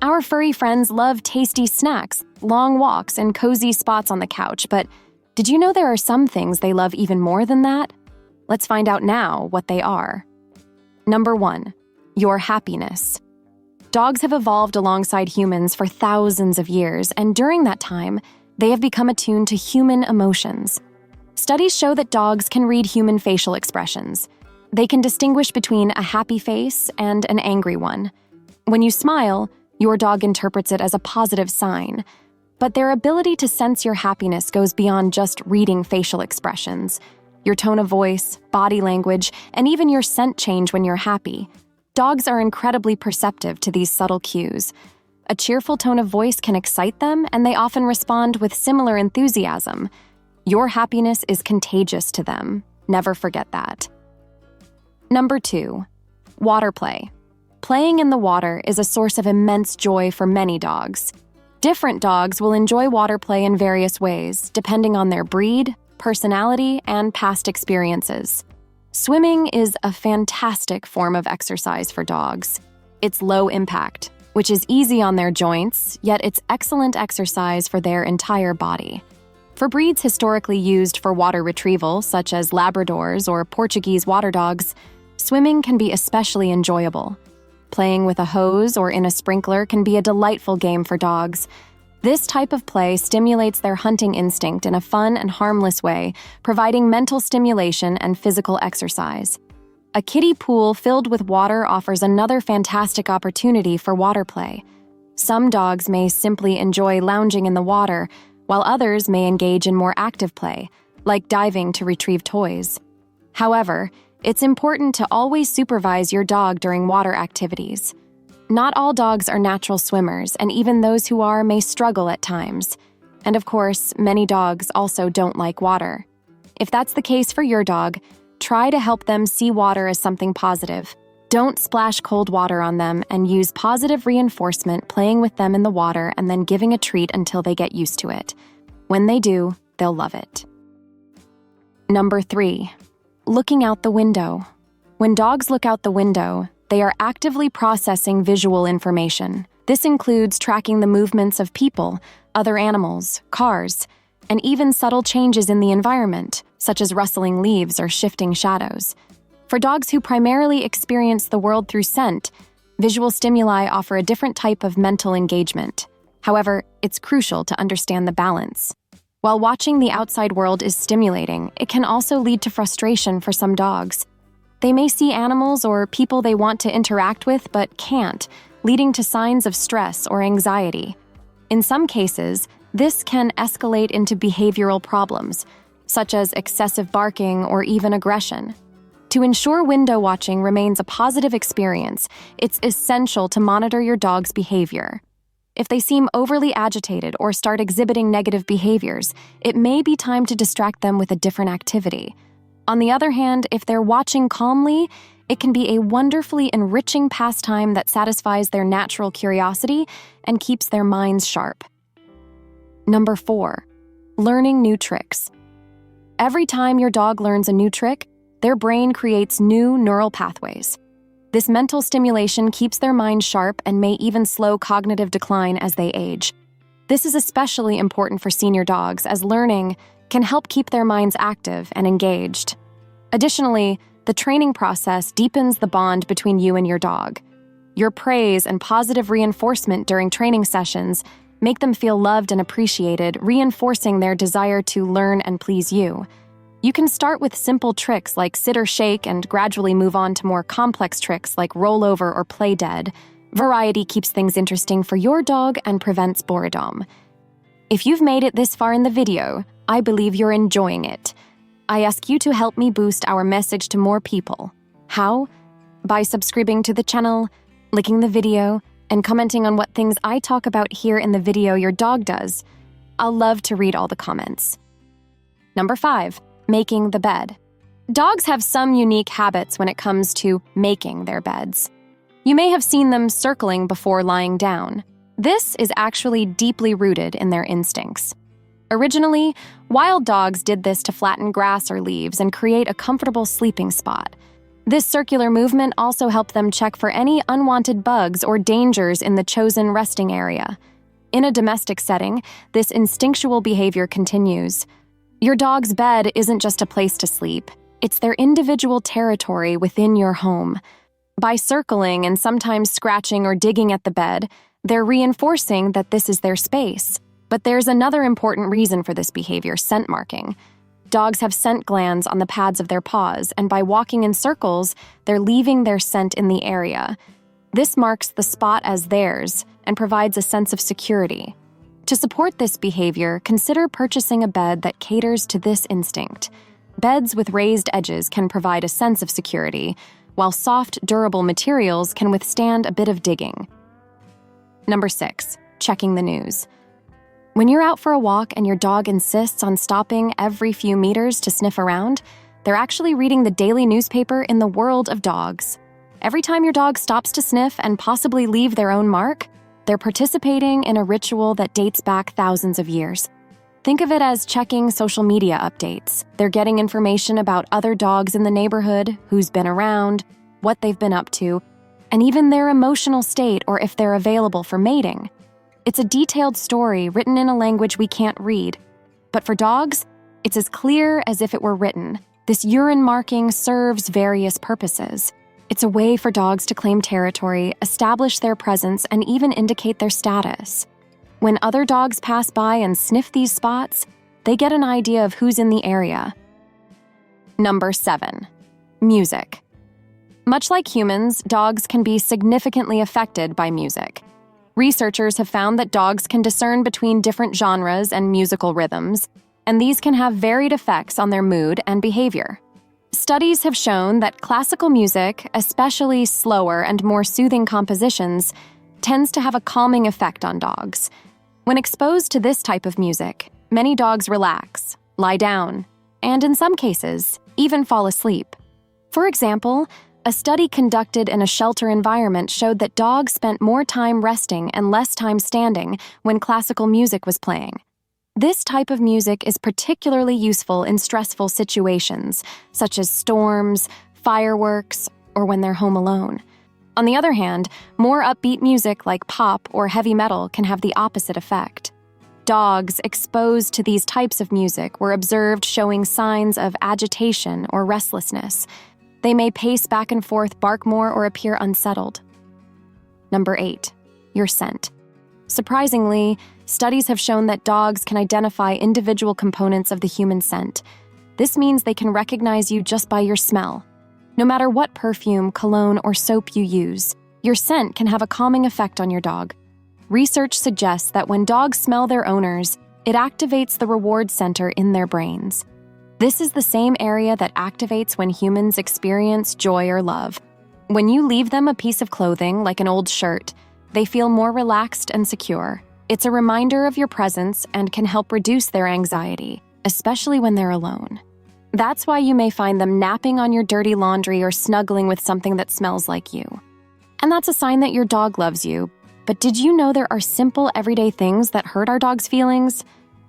Our furry friends love tasty snacks, long walks, and cozy spots on the couch, but did you know there are some things they love even more than that? Let's find out now what they are. Number 1, your happiness. Dogs have evolved alongside humans for thousands of years, and during that time, they have become attuned to human emotions. Studies show that dogs can read human facial expressions. They can distinguish between a happy face and an angry one. When you smile, your dog interprets it as a positive sign. But their ability to sense your happiness goes beyond just reading facial expressions. Your tone of voice, body language, and even your scent change when you're happy. Dogs are incredibly perceptive to these subtle cues. A cheerful tone of voice can excite them, and they often respond with similar enthusiasm. Your happiness is contagious to them. Never forget that. Number 2, water play. Playing in the water is a source of immense joy for many dogs. Different dogs will enjoy water play in various ways, depending on their breed, personality, and past experiences. Swimming is a fantastic form of exercise for dogs. It's low impact, which is easy on their joints, yet it's excellent exercise for their entire body. For breeds historically used for water retrieval, such as Labradors or Portuguese water dogs, swimming can be especially enjoyable. Playing with a hose or in a sprinkler can be a delightful game for dogs. This type of play stimulates their hunting instinct in a fun and harmless way, providing mental stimulation and physical exercise. A kiddie pool filled with water offers another fantastic opportunity for water play. Some dogs may simply enjoy lounging in the water, while others may engage in more active play, like diving to retrieve toys. However, it's important to always supervise your dog during water activities. Not all dogs are natural swimmers, and even those who are may struggle at times. And of course, many dogs also don't like water. If that's the case for your dog, try to help them see water as something positive. Don't splash cold water on them, and use positive reinforcement, playing with them in the water and then giving a treat until they get used to it. When they do, they'll love it. Number 3, looking out the window. When dogs look out the window, they are actively processing visual information. This includes tracking the movements of people, other animals, cars, and even subtle changes in the environment, such as rustling leaves or shifting shadows. For dogs who primarily experience the world through scent, visual stimuli offer a different type of mental engagement. However, it's crucial to understand the balance. While watching the outside world is stimulating, it can also lead to frustration for some dogs. They may see animals or people they want to interact with but can't, leading to signs of stress or anxiety. In some cases, this can escalate into behavioral problems, such as excessive barking or even aggression. To ensure window watching remains a positive experience, it's essential to monitor your dog's behavior. If they seem overly agitated or start exhibiting negative behaviors, it may be time to distract them with a different activity. On the other hand, if they're watching calmly, it can be a wonderfully enriching pastime that satisfies their natural curiosity and keeps their minds sharp. Number 4, learning new tricks. Every time your dog learns a new trick, their brain creates new neural pathways. This mental stimulation keeps their mind sharp and may even slow cognitive decline as they age. This is especially important for senior dogs, as learning can help keep their minds active and engaged. Additionally, the training process deepens the bond between you and your dog. Your praise and positive reinforcement during training sessions make them feel loved and appreciated, reinforcing their desire to learn and please you. You can start with simple tricks like sit or shake and gradually move on to more complex tricks like roll over or play dead. Variety keeps things interesting for your dog and prevents boredom. If you've made it this far in the video, I believe you're enjoying it. I ask you to help me boost our message to more people. How? By subscribing to the channel, liking the video, and commenting on what things I talk about here in the video your dog does. I'll love to read all the comments. Number 5, making the bed. Dogs have some unique habits when it comes to making their beds. You may have seen them circling before lying down. This is actually deeply rooted in their instincts. Originally, wild dogs did this to flatten grass or leaves and create a comfortable sleeping spot. This circular movement also helped them check for any unwanted bugs or dangers in the chosen resting area. In a domestic setting, this instinctual behavior continues. Your dog's bed isn't just a place to sleep. It's their individual territory within your home. By circling and sometimes scratching or digging at the bed, they're reinforcing that this is their space. But there's another important reason for this behavior: scent marking. Dogs have scent glands on the pads of their paws, and by walking in circles, they're leaving their scent in the area. This marks the spot as theirs and provides a sense of security. To support this behavior, consider purchasing a bed that caters to this instinct. Beds with raised edges can provide a sense of security, while soft, durable materials can withstand a bit of digging. Number 6, checking the news. When you're out for a walk and your dog insists on stopping every few meters to sniff around, they're actually reading the daily newspaper in the world of dogs. Every time your dog stops to sniff and possibly leave their own mark, they're participating in a ritual that dates back thousands of years. Think of it as checking social media updates. They're getting information about other dogs in the neighborhood, who's been around, what they've been up to, and even their emotional state or if they're available for mating. It's a detailed story written in a language we can't read. But for dogs, it's as clear as if it were written. This urine marking serves various purposes. It's a way for dogs to claim territory, establish their presence, and even indicate their status. When other dogs pass by and sniff these spots, they get an idea of who's in the area. Number 7, music. Much like humans, dogs can be significantly affected by music. Researchers have found that dogs can discern between different genres and musical rhythms, and these can have varied effects on their mood and behavior. Studies have shown that classical music, especially slower and more soothing compositions, tends to have a calming effect on dogs. When exposed to this type of music, many dogs relax, lie down, and in some cases, even fall asleep. For example, a study conducted in a shelter environment showed that dogs spent more time resting and less time standing when classical music was playing. This type of music is particularly useful in stressful situations, such as storms, fireworks, or when they're home alone. On the other hand, more upbeat music like pop or heavy metal can have the opposite effect. Dogs exposed to these types of music were observed showing signs of agitation or restlessness. They may pace back and forth, bark more, or appear unsettled. Number 8, your scent. Surprisingly, studies have shown that dogs can identify individual components of the human scent. This means they can recognize you just by your smell. No matter what perfume, cologne, or soap you use, your scent can have a calming effect on your dog. Research suggests that when dogs smell their owners, it activates the reward center in their brains. This is the same area that activates when humans experience joy or love. When you leave them a piece of clothing, like an old shirt, they feel more relaxed and secure. It's a reminder of your presence and can help reduce their anxiety, especially when they're alone. That's why you may find them napping on your dirty laundry or snuggling with something that smells like you. And that's a sign that your dog loves you. But did you know there are simple, everyday things that hurt our dog's feelings?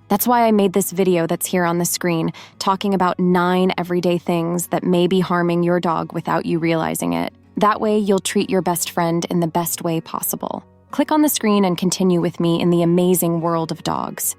That's why I made this video that's here on the screen, talking about 9 everyday things that may be harming your dog without you realizing it. That way, you'll treat your best friend in the best way possible. Click on the screen and continue with me in the amazing world of dogs.